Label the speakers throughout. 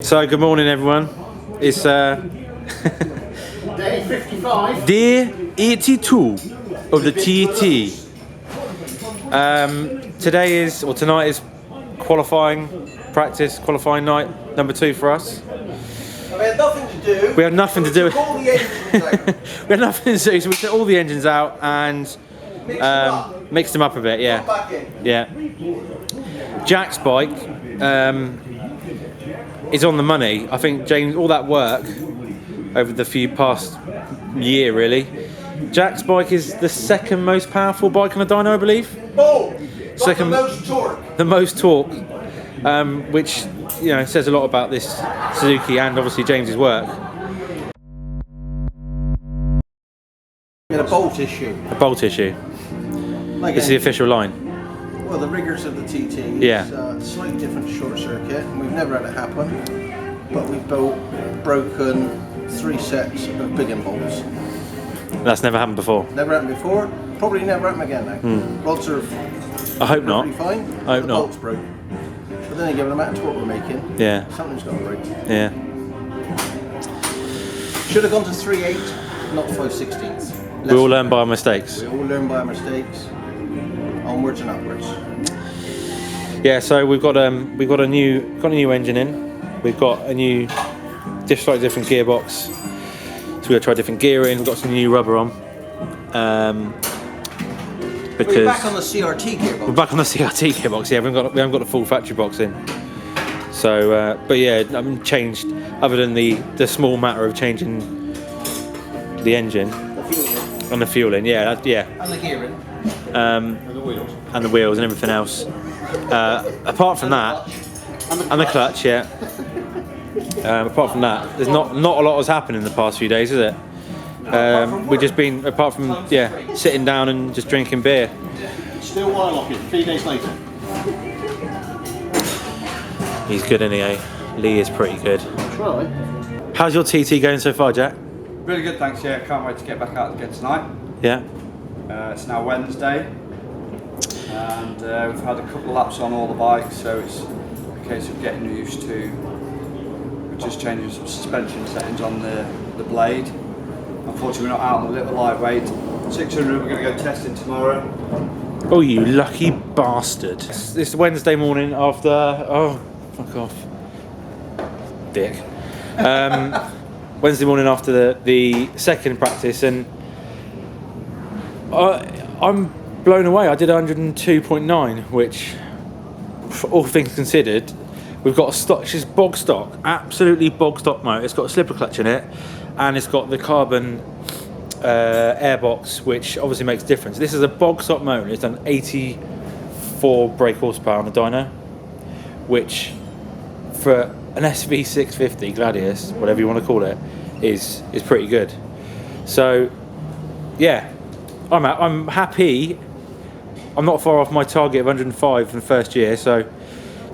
Speaker 1: So good morning everyone. It's
Speaker 2: Day 55.
Speaker 1: day 82 of the TT. Tonight is qualifying night number 2 for us.
Speaker 2: We had nothing to do.
Speaker 1: We had nothing to do.
Speaker 2: We took all the engines out.
Speaker 1: We had nothing to do, so we took all the engines out and mixed them up a bit.
Speaker 2: Put back in.
Speaker 1: Yeah. Jack's bike is on the money. I think James, all that work over the past year really. Jack's bike is the second most powerful bike on the dyno, I believe.
Speaker 2: Oh, got
Speaker 1: Second-
Speaker 2: the most torque.
Speaker 1: The most torque, which says a lot about this Suzuki and obviously James's work.
Speaker 2: We had a bolt issue.
Speaker 1: A bolt issue.
Speaker 2: Like
Speaker 1: This is the official line.
Speaker 2: well, the riggers of the TT is
Speaker 1: Yeah.
Speaker 2: slightly different to short circuit, and we've never had it happen. But we've broken 3 sets of big end bolts.
Speaker 1: That's never happened before.
Speaker 2: Never happened before. Probably never happen again now. Rods are
Speaker 1: I hope not.
Speaker 2: pretty fine.
Speaker 1: I hope
Speaker 2: the
Speaker 1: not.
Speaker 2: bolts broke. But then again, the amount of torque we're making,
Speaker 1: Yeah.
Speaker 2: something's got to break.
Speaker 1: Yeah.
Speaker 2: Should have gone to 3/8, not 5/16.
Speaker 1: We all learn by our mistakes.
Speaker 2: We all learn by our mistakes. Onwards and upwards.
Speaker 1: Yeah, so we've got a new engine in. We've got a new slightly different gearbox. So we're gonna try different gearing. We've got some new rubber on. Because
Speaker 2: We're back on the CRT gearbox.
Speaker 1: we're back on the CRT gearbox. Yeah, we haven't got the full factory box in. So, but yeah, I haven't changed other than the small matter of changing the engine
Speaker 2: The fuel
Speaker 1: and the fueling. Yeah, yeah.
Speaker 2: and the gearing.
Speaker 1: And the wheels and everything else. Apart from that, and the clutch, yeah. Apart from that, there's not a lot has happened in the past few days, is it? We've just been, apart from sitting down and just drinking beer.
Speaker 3: Still wire locking, 3 days later.
Speaker 1: He's good, isn't he? Eh? Lee is pretty good.
Speaker 3: Try.
Speaker 1: How's your TT going so far, Jack?
Speaker 4: Really good, thanks. Yeah, can't wait to get back out again tonight.
Speaker 1: Yeah.
Speaker 4: It's now Wednesday, and we've had a couple of laps on all the bikes, so it's a case of getting used to. We're just changing some suspension settings on the blade. Unfortunately, we're not out on the little lightweight 600. We're going to go testing tomorrow.
Speaker 1: Oh, you lucky bastard! This Wednesday morning after. Oh, fuck off, dick. Wednesday morning after the second practice, and I'm blown away. I did 102.9, which, for all things considered, we've got a stock. It's just bog stock, absolutely bog stock motor. It's got a slipper clutch in it, and it's got the carbon airbox, which obviously makes a difference. This is a bog stock motor. It's done 84 brake horsepower on the dyno, which for an SV650 Gladius, whatever you want to call it, is pretty good. So yeah, I'm happy. I'm not far off my target of 105 in the first year, so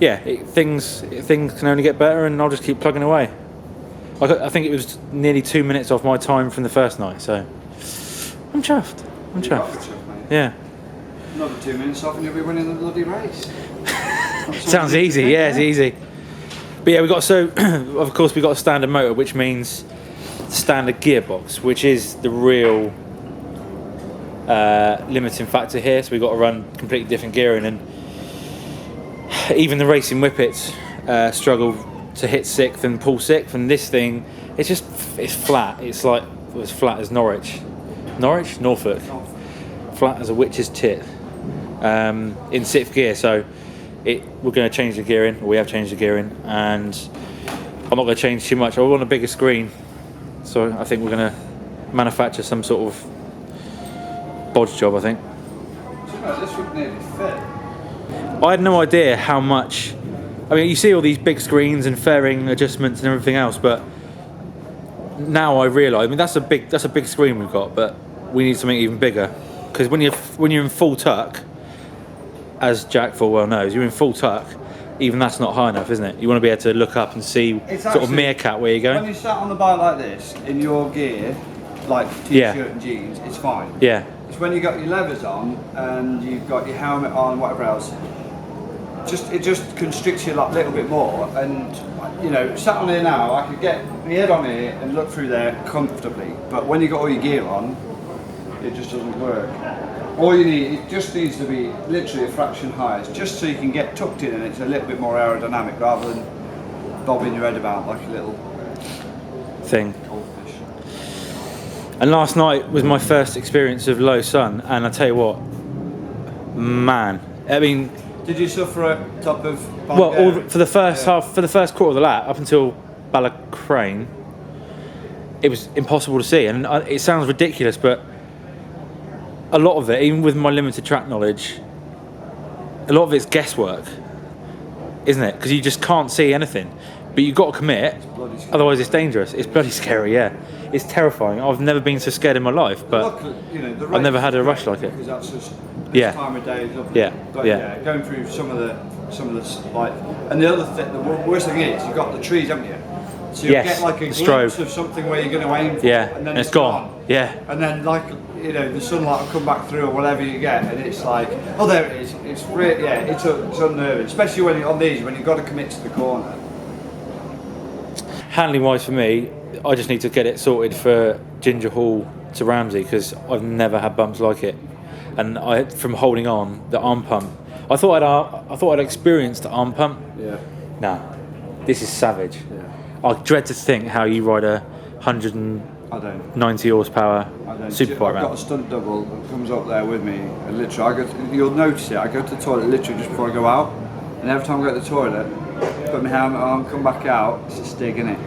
Speaker 1: yeah, things can only get better, and I'll just keep plugging away. I think it was nearly 2 minutes off my time from the first night, so I'm chuffed. Yeah.
Speaker 4: Another 2 minutes off, and you'll be winning the bloody race.
Speaker 1: Sounds easy, yeah, it's easy. But yeah, of course we got a standard motor, which means standard gearbox, which is the real limiting factor here. So we've got to run completely different gearing, and even the racing whippets struggle to hit 6th and pull 6th, and this thing, it's flat. It's like as flat as Norfolk. Flat as a witch's tit in 6th gear. So we're going to change the gearing, or we have changed the gearing, and I'm not going to change too much. I want a bigger screen, so I think we're going to manufacture some sort of bodge job, I think.
Speaker 4: This would nearly fit.
Speaker 1: I had no idea how much. I mean, you see all these big screens and fairing adjustments and everything else, but now I realise. I mean, that's a big screen we've got, but we need something even bigger, because when you're in full tuck, as Jack full well knows, you're in full tuck. Even that's not high enough, isn't it? You want to be able to look up and see sort of meerkat where you're
Speaker 4: When
Speaker 1: going.
Speaker 4: you sat on the bike like this, in your gear, like t-shirt and jeans, it's fine.
Speaker 1: Yeah.
Speaker 4: It's when you got your levers on and you've got your helmet on, whatever else. it just constricts you a little bit more. And you know, sat on here now, I could get my head on here and look through there comfortably. But when you got all your gear on, it just doesn't work. All you need, it just needs to be literally a fraction higher, just so you can get tucked in and it's a little bit more aerodynamic rather than bobbing your head about like a little
Speaker 1: thing.
Speaker 4: goldfish.
Speaker 1: And last night was my first experience of low sun, and I tell you what, man, I mean,
Speaker 4: Did you suffer at top of
Speaker 1: for the first half, for the first quarter of the lap up until Ballacrane, it was impossible to see, and it sounds ridiculous, but a lot of it, even with my limited track knowledge, a lot of it's guesswork, isn't it? Because you just can't see anything, but you've got to commit, otherwise it's dangerous. It's bloody scary, yeah. It's terrifying. I've never been so scared in my life, but
Speaker 4: you know, the
Speaker 1: I've never had a
Speaker 4: race
Speaker 1: rush
Speaker 4: is
Speaker 1: like
Speaker 4: great
Speaker 1: it.
Speaker 4: because that's just
Speaker 1: Yeah.
Speaker 4: this time of day is lovely.
Speaker 1: Yeah,
Speaker 4: But
Speaker 1: yeah.
Speaker 4: going through some of the like, and the other thing, the worst thing is you've got the trees, haven't you? So you
Speaker 1: Yes,
Speaker 4: get like a
Speaker 1: the
Speaker 4: glimpse
Speaker 1: strobe.
Speaker 4: of something where you're going to aim for,
Speaker 1: Yeah,
Speaker 4: and then
Speaker 1: and it's gone. Yeah.
Speaker 4: And then like, you know, the sunlight will come back through or whatever you get, and it's like, oh, there it is. It's really, yeah, it's unnerving, especially when you're on these when you've got to commit to the corner.
Speaker 1: Handling wise for me, I just need to get it sorted for Ginger Hall to Ramsey because I've never had bumps like it, and from holding on the arm pump, I thought I'd experienced the arm pump.
Speaker 4: Yeah.
Speaker 1: Nah, this is savage.
Speaker 4: Yeah.
Speaker 1: I dread to think how you ride a
Speaker 4: I don't.
Speaker 1: 190 horsepower
Speaker 4: I don't.
Speaker 1: superbike
Speaker 4: I've got a
Speaker 1: round.
Speaker 4: stunt double that comes up there with me, and literally, you'll notice it. I go to the toilet literally just before I go out, and every time I go to the toilet, put my helmet on, come back out, it's a Stig, innit?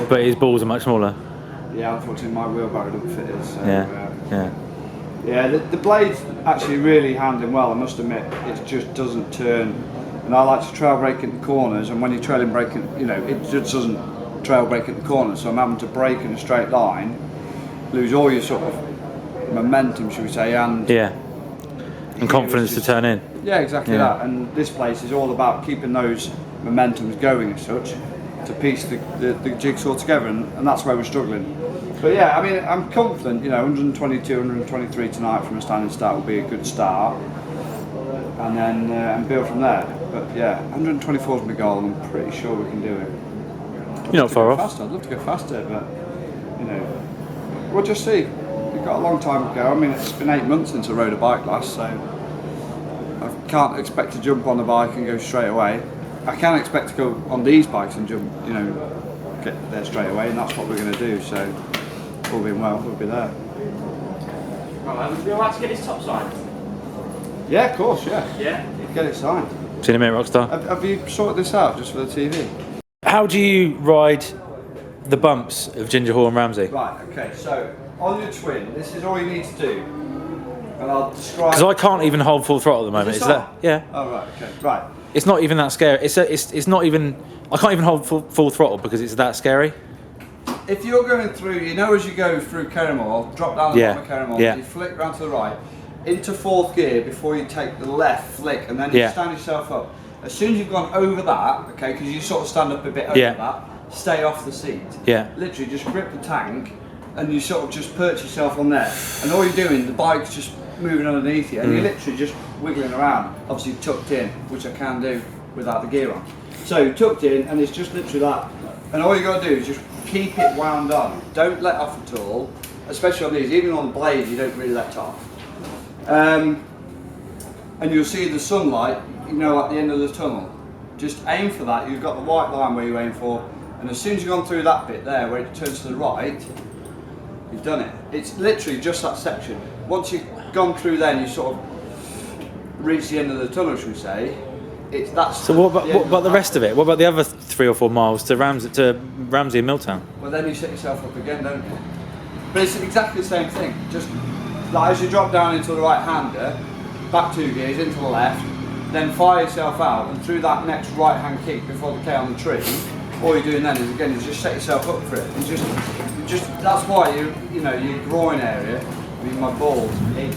Speaker 1: But his balls are much smaller.
Speaker 4: Yeah, unfortunately, my wheelbarrow doesn't fit it. So,
Speaker 1: Yeah.
Speaker 4: yeah. The blade's actually really handling well. I must admit, it just doesn't turn. And I like to trail brake in the corners, and when you're trailing braking, you know, it just doesn't trail brake in the corners. So I'm having to brake in a straight line, lose all your sort of momentum, should we say, and
Speaker 1: Yeah. And confidence to turn in.
Speaker 4: yeah, exactly
Speaker 1: Yeah.
Speaker 4: that. And this place is all about keeping those momentums going as such to piece the jigsaw together, and that's where we're struggling. But yeah, I mean, I'm confident, you know, 122, 123 tonight from a standing start will be a good start, and then and build from there. But yeah, 124 is my goal, and I'm pretty sure we can do it.
Speaker 1: You're not far off.
Speaker 4: Faster. I'd love to go faster, but you know, we'll just see. We've got a long time to go. I mean, it's been 8 months since I rode a bike last, so I can't expect to jump on the bike and go straight away. I can expect to go on these bikes and jump, you know, get there straight away, and that's what we're going to do. So, all being well, we'll be there.
Speaker 5: Right, would you be alright to get his top signed?
Speaker 4: Yeah, of course, yeah.
Speaker 5: Yeah?
Speaker 4: Get it signed.
Speaker 1: See you in a minute, Rockstar.
Speaker 4: Have you sorted this out just for the TV?
Speaker 1: How do you ride the bumps of Ginger Hall and Ramsey?
Speaker 4: Right, okay, so on your twin, this is all you need to do. And I'll describe.
Speaker 1: Because I can't even hold full throttle at the moment.
Speaker 4: Is
Speaker 1: Is
Speaker 4: it
Speaker 1: that? Yeah.
Speaker 4: Oh, right, okay, right.
Speaker 1: It's not even that scary. It's not even. I can't even hold full throttle because it's that scary.
Speaker 4: If you're going through, you know, as you go through Kerrimore, drop down the
Speaker 1: Yeah,
Speaker 4: bottom of Kerrimore,
Speaker 1: yeah.
Speaker 4: you flick round to the right, into fourth gear before you take the left flick, and then you
Speaker 1: Yeah.
Speaker 4: stand yourself up. As soon as you've gone over that, okay, because you sort of stand up a bit over
Speaker 1: Yeah.
Speaker 4: that, stay off the seat.
Speaker 1: Yeah.
Speaker 4: Literally just grip the tank, and you sort of just perch yourself on there. And all you're doing, the bike's just moving underneath you, and you're literally just wiggling around. Obviously tucked in, which I can do without the gear on. So tucked in, and it's just literally that. And all you got to do is just keep it wound on. Don't let off at all, especially on these. Even on the blade, you don't really let off. And you'll see the sunlight, you know, at the end of the tunnel. Just aim for that. You've got the white line where you aim for, and as soon as you've gone through that bit there, where it turns to the right, you've done it. It's literally just that section. Once you've gone through there, and you sort of reach the end of the tunnel, should we say? That's
Speaker 1: So what about the rest of it? What about the other 3 or 4 miles to Ramsey and Milltown?
Speaker 4: Well, then you set yourself up again, don't you? But it's exactly the same thing. Just like as you drop down into the right-hander, back 2 gears into the left, then fire yourself out, and through that next right-hand kick before the K on the tree, all you're doing then is just set yourself up for it. And just that's why you know your groin area. I mean, my balls ache.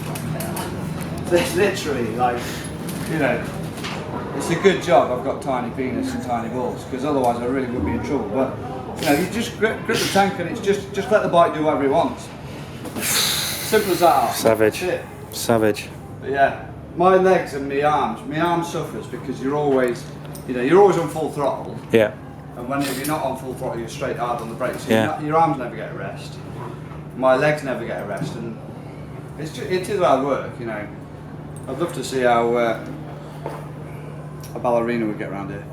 Speaker 4: It's literally like, you know. It's a good job I've got tiny penis and tiny balls, because otherwise I really would be in trouble. But you know, you just grip the tank, and it's just let the bike do whatever it wants. Simple as that.
Speaker 1: Savage.
Speaker 4: That's it.
Speaker 1: Savage.
Speaker 4: But yeah, My legs and my arms. My arm suffers because you're always on full throttle.
Speaker 1: Yeah.
Speaker 4: And when you're not on full throttle, you're straight hard on the brakes. So
Speaker 1: Yeah.
Speaker 4: your arms never get a rest. My legs never get a rest, and it is hard work, you know. I'd love to see how a ballerina would get around here.